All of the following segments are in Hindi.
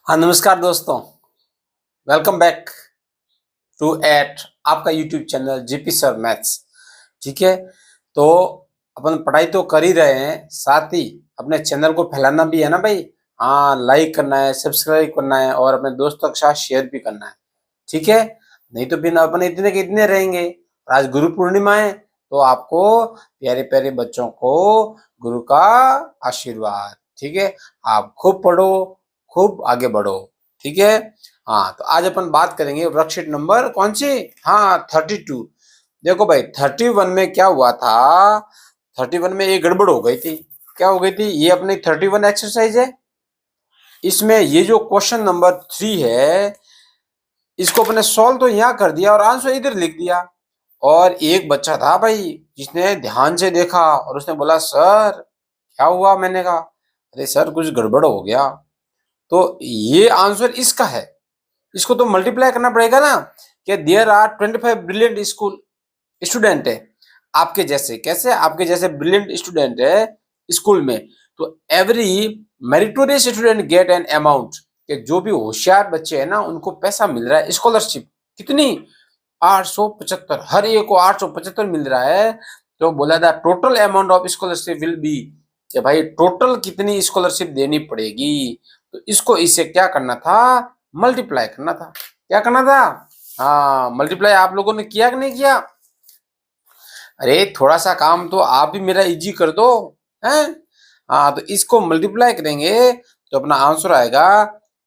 हाँ, नमस्कार दोस्तों। वेलकम बैक टू एट आपका YouTube channel GP sir maths. ठीक है, तो अपन पढ़ाई तो कर ही रहे हैं, साथ ही अपने चैनल को फैलाना भी है ना भाई। हाँ, लाइक करना है, सब्सक्राइब करना है और अपने दोस्तों के साथ शेयर भी करना है। ठीक है, नहीं तो फिर अपन इतने के इतने रहेंगे। आज गुरु पूर्णिमा है, तो आपको प्यारे प्यारे बच्चों को गुरु का आशीर्वाद। ठीक है, आप खूब पढ़ो, खूब आगे बढ़ो। ठीक है। हाँ, तो आज अपन बात करेंगे वर्कशीट नंबर कौन सी। हाँ, 32। देखो भाई, 31 में क्या हुआ था। 31 में एक गड़बड़ हो गई थी। क्या हो गई थी? ये अपनी 31 एक्सरसाइज है। इसमें ये जो क्वेश्चन नंबर 3 है, इसको अपने सॉल्व तो यहाँ कर दिया और आंसर इधर लिख दिया। और एक बच्चा था भाई, जिसने ध्यान से देखा और उसने बोला, सर क्या हुआ? मैंने कहा, अरे सर कुछ गड़बड़ हो गया। तो ये आंसर इसका है। इसको तो मल्टीप्लाई करना पड़ेगा ना, कि there are 25 brilliant school student है आपके जैसे। कैसे? आपके जैसे ब्रिलियंट स्टूडेंट है स्कूल में। तो every meritorious student get an amount, कि जो भी होशियार बच्चे हैं ना, उनको पैसा मिल रहा है, स्कॉलरशिप। कितनी? 875। हर एक को 875 मिल रहा है। तो बोला था total amount of scholarship will be, कि भाई टोटल कितनी स्कॉलरशिप देनी पड़ेगी। तो इसको इसे क्या करना था? मल्टीप्लाई करना था। क्या करना था? हाँ, मल्टीप्लाई आप लोगों ने किया कि नहीं किया? अरे थोड़ा सा काम तो आप भी मेरा इजी कर दो, हैं? हाँ, तो इसको मल्टीप्लाई करेंगे तो अपना आंसर आएगा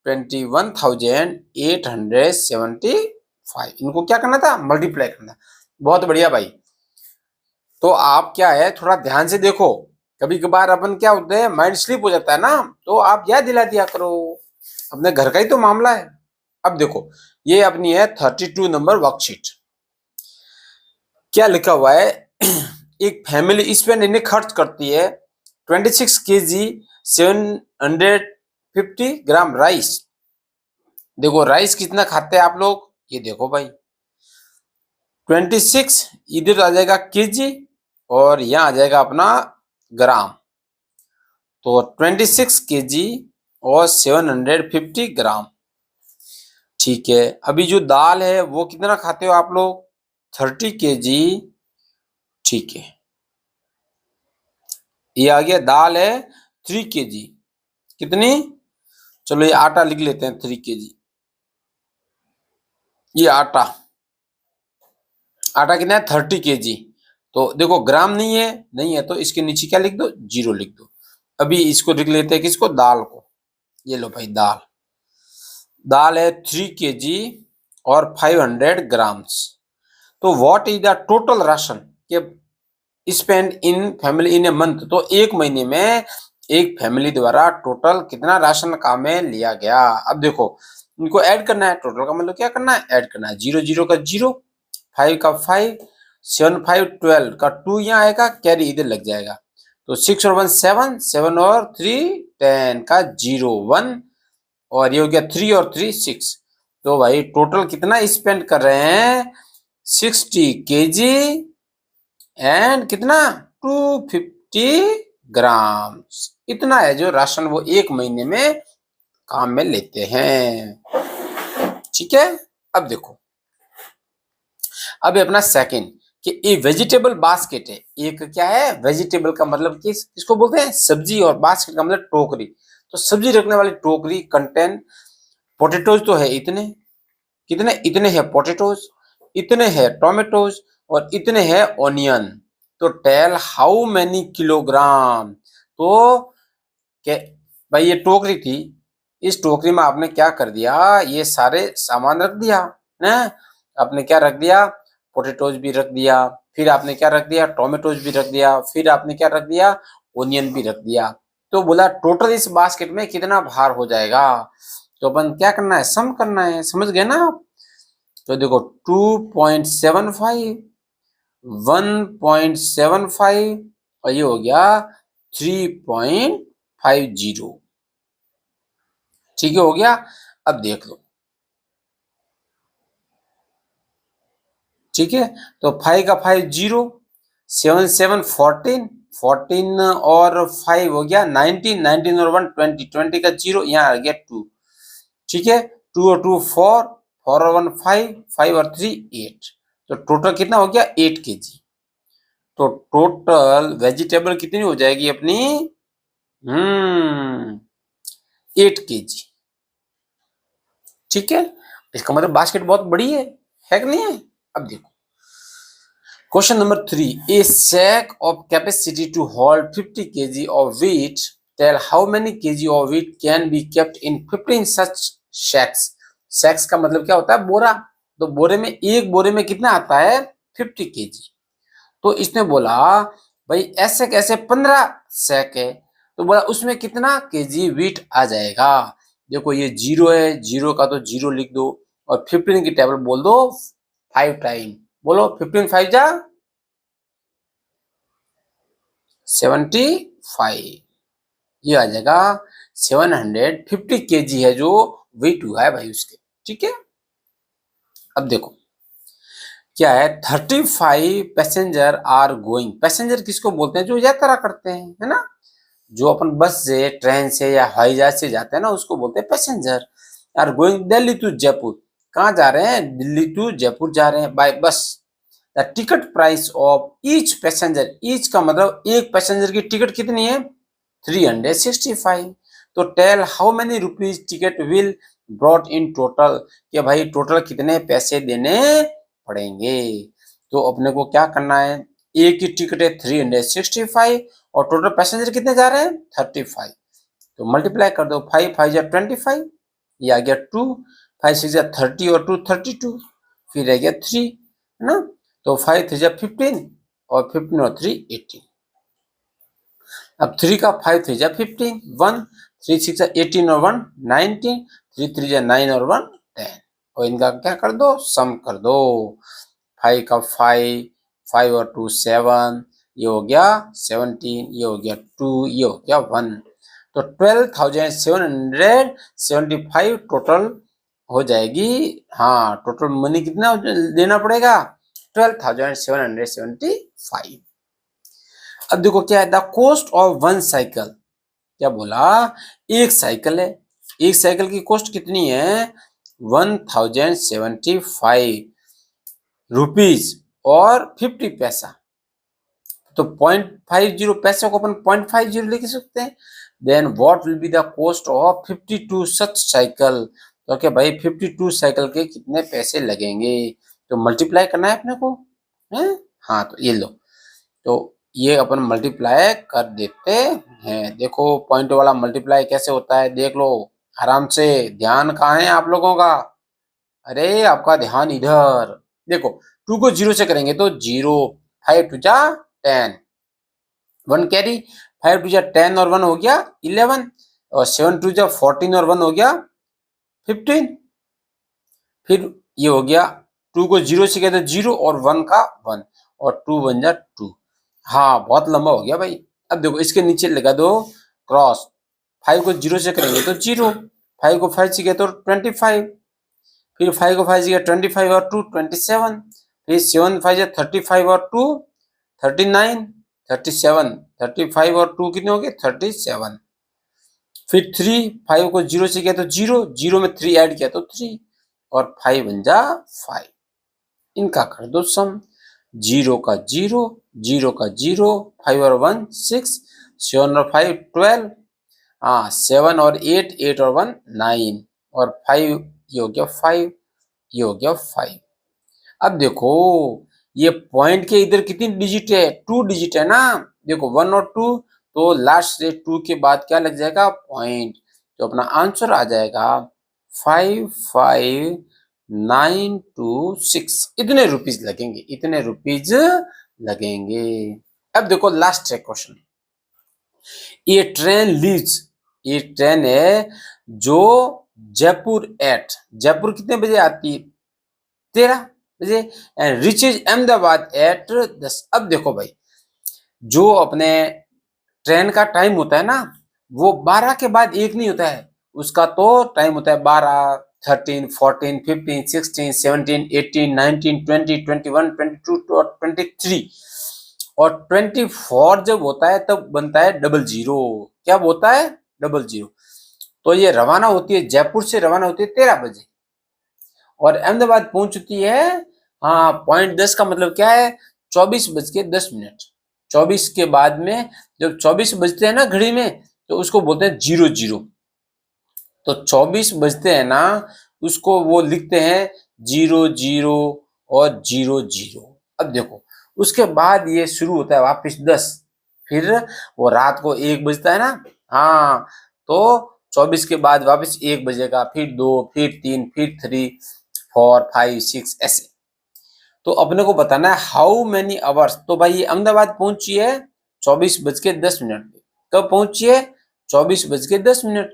21,875। इनको क्या करना था? मल्टीप्लाई करना। बहुत बढ़िया भाई। तो आप क्या है, थोड़ा ध्यान से देखो। कभी कभार अपन क्या होते हैं, माइंड स्लिप हो जाता है ना, तो आप याद दिला दिया करो। अपने घर का ही तो मामला है। अब देखो, ये अपनी है 32 नंबर वर्कशीट। क्या लिखा हुआ है? एक फैमिली इस पे इन्हें खर्च करती है 26 केजी 750 ग्राम राइस। देखो राइस कितना खाते हैं आप लोग, ये देखो भाई। 26 इधर आ जाएगा केजी और यहाँ आ जाएगा अपना ग्राम। तो 26 केजी और 750 ग्राम। ठीक है, अभी जो दाल है वो कितना खाते हो आप लोग? 30 केजी। ठीक है, ये आ गया। दाल है 3 केजी। कितनी? चलो ये आटा लिख लेते हैं, 3 केजी। ये आटा, आटा कितना है? 30 केजी। तो देखो ग्राम नहीं है, नहीं है तो इसके नीचे क्या लिख दो? 0 लिख दो। अभी इसको लिख लेते हैं, किसको? दाल को। ये लो भाई, दाल। दाल है 3 केजी और 500 ग्राम्स। तो what is the total ration के spend in family in a month? तो एक महीने में एक फैमिली द्वारा टोटल कितना राशन का में लिया गया। अब देखो, इनको ऐड करना है। टोटल का मतलब क्या करना है? ऐड करना है। 0 0 का 0, 5 का 5, 7 5 12 का 2 यहाँ आएगा, कैरी इधर लग जाएगा। तो 6 और 1 7, 7 और 3 10 का 0 1, और ये हो गया 3 और 3 6। तो भाई टोटल कितना स्पेंड कर रहे हैं? 60 केजी एंड कितना? 250 ग्राम्स। इतना है जो राशन वो एक महीने में काम में लेते हैं। ठीक है, अब देखो, अब अपना सेकंड, कि ये वेजिटेबल बास्केट है। एक क्या है? वेजिटेबल का मतलब किसको बोलते हैं? सब्जी। और बास्केट का मतलब टोकरी। तो सब्जी रखने वाली टोकरी कंटेन पोटेटोज तो है इतने। कितने? इतने है पोटेटोज, इतने है टोमेटोज और इतने है ऑनियन। तो टेल हाउ मेनी किलोग्राम। तो के भाई ये टोकरी थी, इस टोकरी में आपने क्या कर दिया? ये सारे सामान रख दिया ना। आपने क्या रख दिया? पोटेटोज भी रख दिया, फिर आपने क्या रख दिया? टोमेटोज भी रख दिया, फिर आपने क्या रख दिया? ओनियन भी रख दिया। तो बोला टोटल इस बास्केट में कितना भार हो जाएगा। तो अपन क्या करना है? सम करना है। समझ गए ना आप? तो देखो 2.75, 1.75 और ये हो गया 3.50। ठीक है, हो गया। अब देख लो। ठीक है, तो 5 का 5 0, 7 7 14, 14 और 5 हो गया 19, 19 और 1 20, 20 का 0 यहाँ आ गया 2। ठीक है, 2 और 2 4, 4 और 1 5, 5 और 3 8, तो टोटल कितना हो गया 8 kg। तो टोटल वेजिटेबल कितनी हो जाएगी अपनी 8 kg। ठीक है, इसका मतलब बास्केट बहुत बड़ी है कि नहीं है। अब देखो question number 3, a sack of capacity to hold 50 kg of wheat, tell how many kg of wheat can be kept in 15 such sacks। Sacks का मतलब क्या होता है बोरा, तो बोरे में एक बोरे में कितना आता है 50 kg। तो इसने बोला भाई ऐसे कैसे 15 सैक है, तो बोला उसमें कितना केजी वीट आ जाएगा। देखो ये जीरो है, जीरो का तो जीरो लिख दो और 15 की टेबल बोल दो 5 टाइम, बोलो 15 5 जा 75, ये आ जाएगा 750 केजी है जो वेट हुआ है भाई उसके। ठीक है, अब देखो क्या है 35 पैसेंजर आर गोइंग, पैसेंजर किसको बोलते हैं जो यात्रा करते हैं, है ना, जो अपन बस से ट्रेन से या हवाई जहाज से जाते हैं ना उसको बोलते हैं passenger. Are going Delhi to Jaipur, कहाँ जा रहे हैं दिल्ली टू जयपुर जा रहे हैं बाय बस। The ticket price of each passenger, each का मतलब एक पैसेंजर की टिकट कितनी है 365। तो tell how many rupees ticket will brought in total, कि भाई टोटल कितने पैसे देने पड़ेंगे। तो अपने को क्या करना है, एक की टिकट है 365 और टोटल पैसेंजर कितने जा रहे हैं 35, तो मल्टीप्लाई कर दो 5 5 जा 25, ये आ गया 2, 5 6 जा 30 और 2 32, फिर रह गया 3, है ना, तो 5 3 जा 15 और 15 और 3 18। अब 3 का 5 3 जा 15 1, 3 6 जा 18 और 1 19, 3 3 जा 9 और 1 10, और इनका क्या कर दो सम कर दो, 5 का 5, 5 और 2 7, ये हो गया 17, ये हो गया 2, ये हो गया 1, तो 12,775 टोटल हो जाएगी। हाँ टोटल मनी कितना देना पड़ेगा 12,775। अब देखो क्या है the cost of one cycle, क्या बोला एक साइकिल है, एक साइकिल की कॉस्ट कितनी है 1075 रुपीज और 50 पैसा, तो 0.50 पैसे को अपन 0.50 लिख सकते हैं। Then what will be the cost of 52 such cycle, तो क्या भाई 52 साइकिल के कितने पैसे लगेंगे, तो मल्टीप्लाई करना है अपने को है। हाँ तो ये लो, तो ये अपन मल्टीप्लाई कर देते हैं। देखो पॉइंट वाला मल्टीप्लाई कैसे होता है देख लो आराम से, ध्यान कहाँ है आप लोगों का, अरे आपका ध्यान इधर देखो, 2 को 0 से करेंगे तो 0, 5 2 जा 10, 1 कैरी, 5 2 जा 10 और 1 हो गया 11, और 7 2 जा 14 और 1 हो गया 15, फिर ये हो गया 2 को 0 से कहते 0 और 1 का 1 और 2 1 जा 2। हाँ बहुत लंबा हो गया भाई। अब देखो इसके नीचे लगा दो क्रॉस, 5 को 0 से करेंगे तो 0, 5 को 5 से कहते तो 25, फिर 5 को 5 से 25 और 2 27, फिर 7 5 जा 35 और 2 39, 37, 35 और 2 कितने हो गए 37, फिर 3 5 को 0 से किया तो 0, 0 में 3 ऐड किया तो 3 और 5 बन जा 5, इनका कर दो सम, 0 का 0, 0 का 0, 5 और 1 6, 7 और 5 12, हाँ 7 और 8 8 और 1 9 और 5, ये हो गया 5, ये हो गया 5। अब देखो ये पॉइंट के इधर कितनी डिजिट है 2 डिजिट है ना, देखो 1 और 2, तो लास्ट से 2 के बाद क्या लग जाएगा पॉइंट, तो अपना आंसर आ जाएगा 55,926, इतने रुपीज लगेंगे, इतने रुपीज लगेंगे। अब देखो लास्ट है क्वेश्चन, ये ट्रेन लीव्स, ये ट्रेन है जो जयपुर एट, जयपुर कितने बजे आती है 13 बजे, एंड रिचेज अहमदाबाद एट 10। अब देखो भाई जो अपने ट्रेन का टाइम होता है ना वो 12 के बाद एक नहीं होता है, उसका तो टाइम होता है 12 13 14 15 16 17 18 19 20 21 22 और 23, और 24 जब होता है तब बनता है 00, क्या होता है 00, तो ये रवाना होती है, जयपुर से रवाना होती है 13 बजे और अहमदाबाद पहुंचती है, हाँ, पॉइंट 10 का मतलब क्या है, 24:10। 24 के बाद में जब 24 बजते हैं ना घड़ी में, तो उसको बोलते हैं 00। तो 24 बजते हैं ना, उसको वो लिखते हैं 00 और 00। अब देखो उसके बाद ये शुरू होता है वापस 10, फिर वो रात को 1 बजता है ना, हाँ, तो 24 के बाद वापस 1 बजेगा, फिर 2, फिर 3, फिर 3, 4, 5, 6 ऐसे। तो अपने को बताना है हाउ मेनी आवर्स। तो भाई ये अहमदाबाद पहुंची है 24:10 पे। कब पहुंची है? 24:10।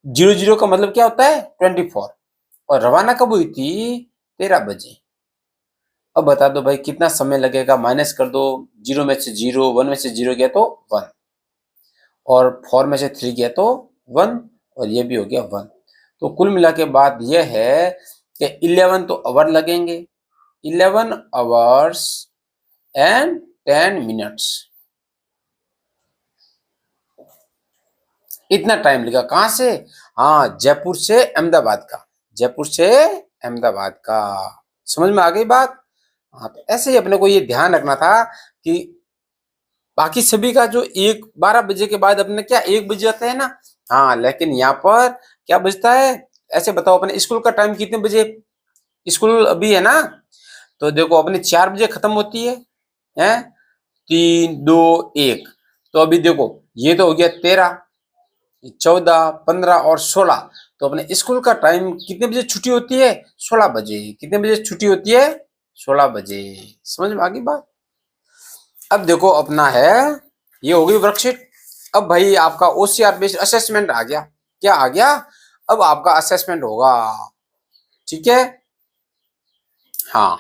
00 का मतलब क्या होता है? 24। और रवाना कब हुई थी? 13 बजे। अब बता दो भाई कितना समय लगेगा, माइनस कर दो। 0 में से 0, 1 में से 0 गया तो 1, और 4 में से 3 गया तो 1, और ये भी हो गया 1। तो कुल मिला के बात यह है कि 11 तो आवर लगेंगे, 11 आवर्स एंड 10 मिनट्स। इतना टाइम लगा। कहां से? हाँ, जयपुर से अहमदाबाद का, जयपुर से अहमदाबाद का। समझ में आ गई बात? हाँ, तो ऐसे ही अपने को ये ध्यान रखना था कि बाकी सभी का जो 12 बजे के बाद अपने क्या 1 बज जाते हैं ना, हाँ, लेकिन यहाँ पर क्या बजता है? ऐसे बताओ, अपने स्कूल का टाइम कितने बजे स्कूल अभी है ना? तो देखो अपने 4 बजे खत्म होती है 3, 2, 1। तो अभी देखो ये तो हो गया 13, 14, 15 और 16। तो अपने स्कूल का टाइम कितने बजे छुट्टी होती है? 16 बजे। कितने बजे छुट्टी होती है? 16 बजे। समझ में आ गई बात? अब देखो अपना है, ये हो गई वर्कशीट। अब भाई आपका ओसीआर बेस्ड असेसमेंट आ गया। क्या आ गया? अब आपका असेसमेंट होगा। ठीक है, हाँ,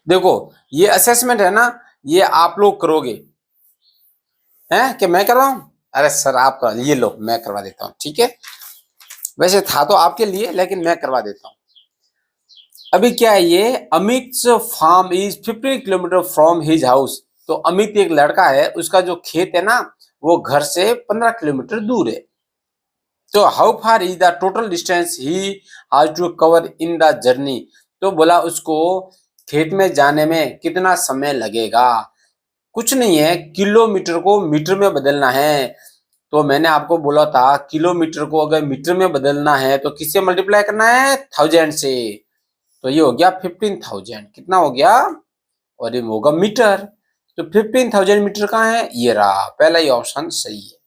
देखो ये असेसमेंट है ना, ये आप लोग करोगे हैं कि मैं करवाऊं? अरे सर आप कर, ये लो मैं करवा देता हूँ, ठीक है। वैसे था तो आपके लिए, लेकिन मैं करवा देता हूँ। अभी क्या है, ये Amit farm is 15 kilometre from his house. तो अमित एक लड़का है, उसका जो खेत है ना, वो घर से 15 किलोमीटर दूर है। तो how far is the total distance he has to cover in the journey. तो बोला उसको खेत में जाने में कितना समय लगेगा। कुछ नहीं है, किलोमीटर को मीटर में बदलना है। तो मैंने आपको बोला था किलोमीटर को अगर मीटर में बदलना है तो किससे मल्टीप्लाई करना है? 1000 से। तो ये हो गया 15,000। कितना हो गया? और ये होगा मीटर। तो 15,000 मीटर कहाँ है? ये रहा, पहला ही ऑप्शन सही है।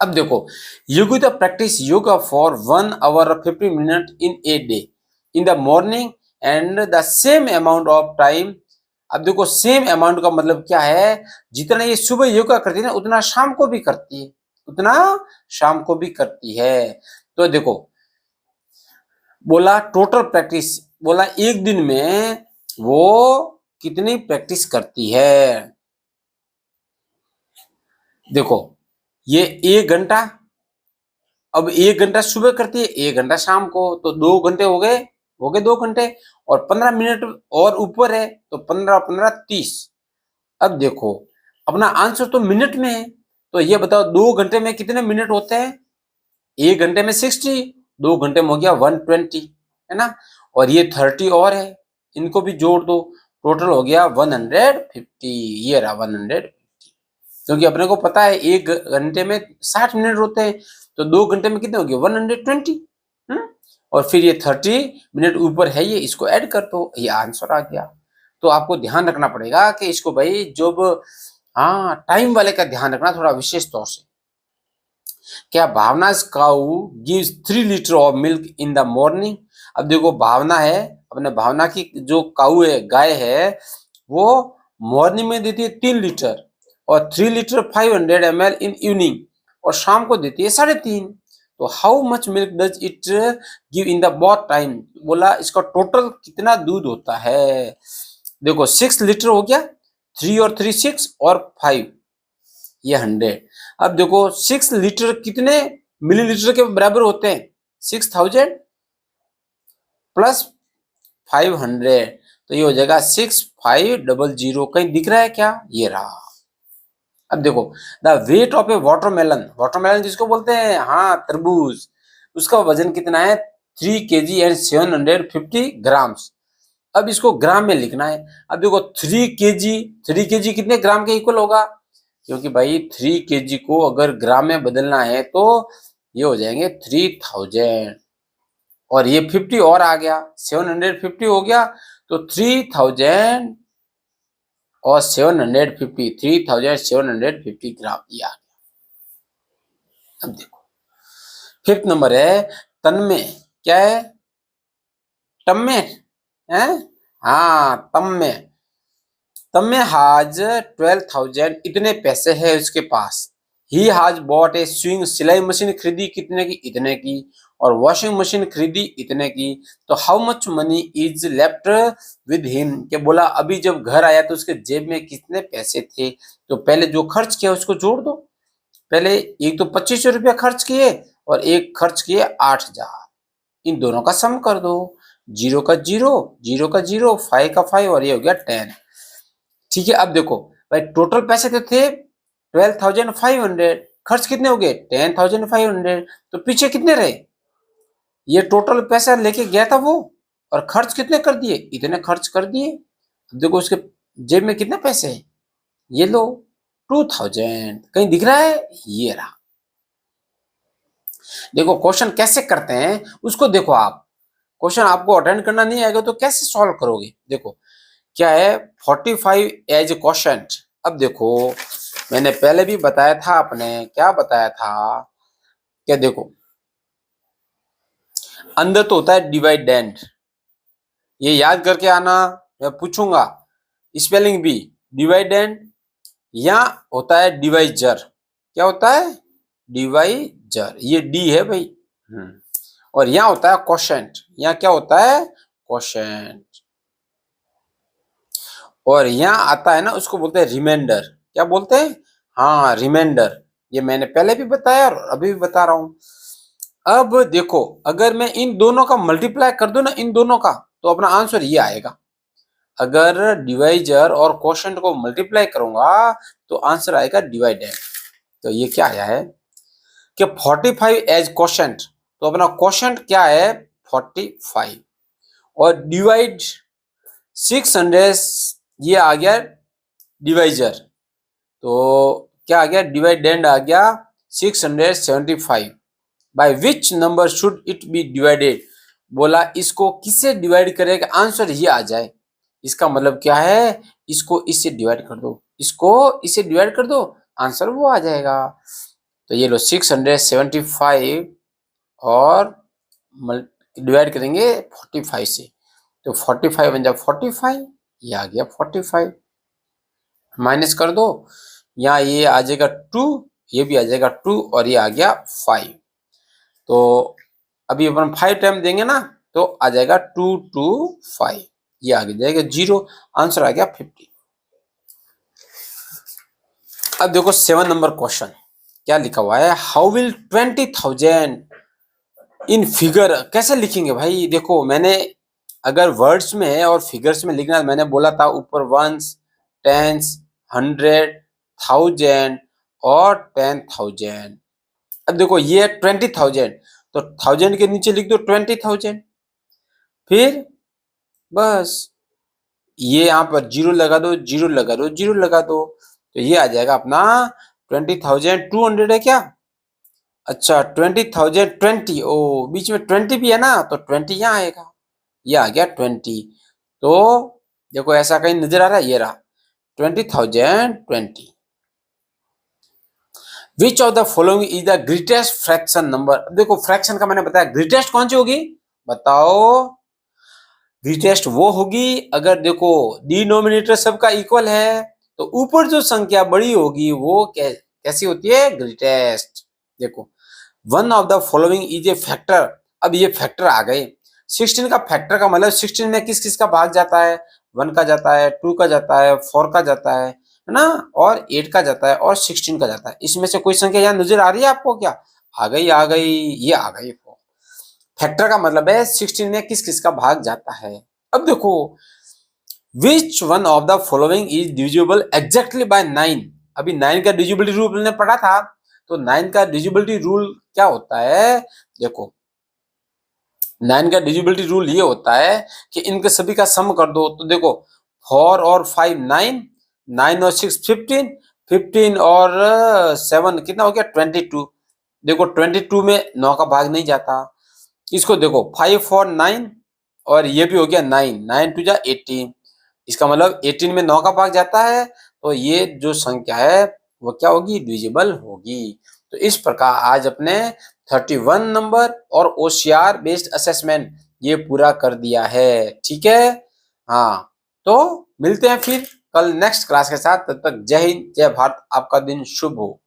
अब देखो, Yogita practice yoga for 1 hour 50 minute in a day in the morning and the same amount of time. अब देखो सेम अमाउंट का मतलब क्या है? जितना ये सुबह योगा करती है ना, उतना शाम को भी करती है, उतना शाम को भी करती है। तो देखो बोला टोटल प्रैक्टिस, बोला एक दिन में वो कितनी प्रैक्टिस करती है। देखो ये 1 घंटा, अब 1 घंटा सुबह करती है, 1 घंटा शाम को, तो 2 घंटे हो गए 2 घंटे। और 15 मिनट और ऊपर है, तो 15, 15, 30। अब देखो अपना आंसर तो मिनट में है, तो ये बताओ 2 घंटे में कितने मिनट होते हैं? 1 घंटे में 60, 2 घंटे में हो गया 120, है ना। और ये 30 और है, इनको भी जोड़ दो, टोटल हो गया 150। ये रहा 150। क्योंकि अपने को पता है 1 घंटे में 60 मिनट होते हैं, तो 2 घंटे में कितने हो गए? 120। और फिर ये 30 मिनट ऊपर है, ये इसको ऐड कर दो, ये आंसर आ गया। तो आपको ध्यान रखना पड़ेगा कि इसको भाई जब, हाँ, टाइम वाले का ध्यान रखना थोड़ा विशेष तौर से। क्या Bhavna cow gives 3 litre of milk in the morning. अब देखो भावना है, अपने भावना की जो काऊ है, गाय है, वो मॉर्निंग में देती है 3 लीटर, और 3 लीटर 500 ml इन इवनिंग, और शाम को देती है 3.5। तो how much milk does it give in the both time. बोला इसका टोटल कितना दूध होता है। देखो 6 लीटर हो गया, 3 और 3 6, और 5 ये 100। अब देखो 6 लीटर कितने मिलीलीटर के बराबर होते हैं? 6000 प्लस 500, तो ये हो जाएगा 6500। कहीं दिख रहा है क्या? ये रहा। अब देखो, the weight of A watermelon, watermelon जिसको बोलते हैं, हाँ तरबूज, उसका वजन कितना है 3 kg एंड 750 ग्राम्स। अब इसको ग्राम में लिखना है। अब देखो 3 kg, 3 kg कितने ग्राम के इक्वल होगा, क्योंकि भाई 3 kg को अगर ग्राम में बदलना है तो ये हो जाएंगे 3000, और ये 50 और आ गया, 750 हो गया, तो 3000 और 750, 3750 ग्राम ये आ गया। अब देखो फिफ्थ नंबर है तन्मय, क्या है, तन्मय है, हाँ तन्मय, तन्मय हाज 12,000, इतने पैसे है उसके पास। ही हाज बॉट ए स्विंग, सिलाई मशीन खरीदी कितने की, इतने की, और वॉशिंग मशीन खरीदी इतने की। तो how much money is left with him, के बोला अभी जब घर आया तो उसके जेब में कितने पैसे थे। तो पहले जो खर्च किया उसको जोड़ दो। पहले एक तो 2500 रुपया खर्च किए और एक खर्च किए 8,000, इन दोनों का सम कर दो, 0 का 0, 0 का 0, 5 का 5, और ये हो गया 10। ठीक है, अब देखो भाई टोटल पैसे तो थे 12,500, खर्च कितने हो गए 10,500, तो पीछे कितने रहे, ये टोटल पैसा लेके गया था वो, और खर्च कितने कर दिए, इतने खर्च कर दिए। अब देखो उसके जेब में कितने पैसे हैं, ये लो 2,000, कहीं दिख रहा है, ये रहा। देखो क्वेश्चन कैसे करते हैं उसको देखो, आप क्वेश्चन आपको अटेंड करना नहीं आएगा तो कैसे सॉल्व करोगे। देखो क्या है 45 एज क्वेश्चन। अब देखो मैंने पहले भी बताया था, आपने क्या बताया था, क्या देखो अंदर तो होता है डिवाइडेंड, ये याद करके आना, मैं पूछूंगा स्पेलिंग भी, डिवाइडेंड, या होता है डिवाइजर, क्या होता है डिवाइजर, ये डी है भाई। और यहाँ होता है क्वोशेंट, यहाँ क्या होता है क्वोशेंट, और यहाँ आता है ना उसको बोलते हैं रिमाइंडर, क्या बोलते हैं, हाँ रिमाइंडर, ये मैंने पहले भी बताया और अभी भी बता रहा हूं। अब देखो अगर मैं इन दोनों का मल्टीप्लाई कर दूं ना, इन दोनों का, तो अपना आंसर ये आएगा। अगर डिवाइजर और क्वोशेंट को मल्टीप्लाई करूंगा तो आंसर आएगा डिवाइडेड। तो ये क्या आया है कि 45 एज क्वोशेंट, तो अपना क्वोशेंट क्या है 45, और डिवाइड 600, ये आ गया डिवाइजर, तो क्या आ गया डिवाइडेंड आ गया 675। By which number should it be divided, बोला इसको किससे डिवाइड करेगा आंसर ये आ जाए। इसका मतलब क्या है, इसको इससे डिवाइड कर दो, इसको इससे डिवाइड कर दो, आंसर वो आ जाएगा। तो ये लो 675 और डिवाइड करेंगे 45 से, तो 45 बन जाए 45, ये आ गया 45, माइनस कर दो, यहाँ ये आ जाएगा 2, ये भी आ जाएगा 2, और ये आ गया 5। तो अभी अपन 5 टाइम देंगे ना तो आ जाएगा 2 2 5, ये आगे जाएगा 0, आंसर आ गया 50। अब देखो 7 नंबर क्वेश्चन क्या लिखा हुआ है, हाउ विल 20,000 इन फिगर, कैसे लिखेंगे भाई। देखो मैंने अगर वर्ड्स में है और फिगर्स में लिखना, मैंने बोला था ऊपर वंस, टेंस, 100, 1000 और 10,000। अब देखो ये 20,000, तो 1000 के नीचे लिख दो 20,000, फिर बस ये यहाँ पर जीरो लगा दो, जीरो लगा दो, जीरो लगा दो, तो ये आ जाएगा अपना 20,200 है क्या, अच्छा 20,020, ओ बीच में 20 भी है ना, तो 20 यहाँ आएगा, ये आ गया 20। तो देखो ऐसा कहीं नजर आ रहा है, ये रहा 20,020। Which of the following is the greatest fraction number. देखो फ्रैक्शन का मैंने बताया, ग्रेटेस्ट कौन सी होगी बताओ, ग्रेटेस्ट वो होगी अगर देखो डिनोमिनेटर सबका इक्वल है, तो ऊपर जो संख्या बड़ी होगी वो कैसी होती है ग्रेटेस्ट। देखो one of the following is a factor, अब ये फैक्टर आ गए, 16 का फैक्टर का मतलब 16 में किस किस का भाग जाता है, 1 का जाता है, 2 का जाता है, 4 का जाता है ना, और 8 का जाता है, और 16 का जाता है। इसमें से कोई संख्या यहाँ नजर आ रही है आपको क्या, आ गई आ गई, ये आ गई। फैक्टर का मतलब है 16 में किस किस का भाग जाता है। अब देखो which one of the following is divisible exactly by 9, अभी 9 का डिविजिबिलिटी रूल ने पढ़ा था, तो 9 का डिविजिबिलिटी रूल क्या होता है, देखो 9 का डिविजिबिलिटी रूल ये होता है कि इनके सभी का सम कर दो, तो देखो 4 और 5 9, 9 और 6 15, 15 और 7 कितना हो गया 22। देखो 22 में 9 का भाग नहीं जाता। इसको देखो 5 और 9 और ये भी हो गया 9, 9 टू जा 18, इसका मतलब 18 में 9 का भाग जाता है, तो ये जो संख्या है वो क्या होगी, डिविजिबल होगी। तो इस प्रकार आज अपने 31 नंबर और ओसीआर बेस्ड असेसमेंट ये पूरा कर दिया है। ठीक है, हाँ, तो मिलते हैं फिर कल नेक्स्ट क्लास के साथ। तब तक जय हिंद, जय भारत, आपका दिन शुभ हो।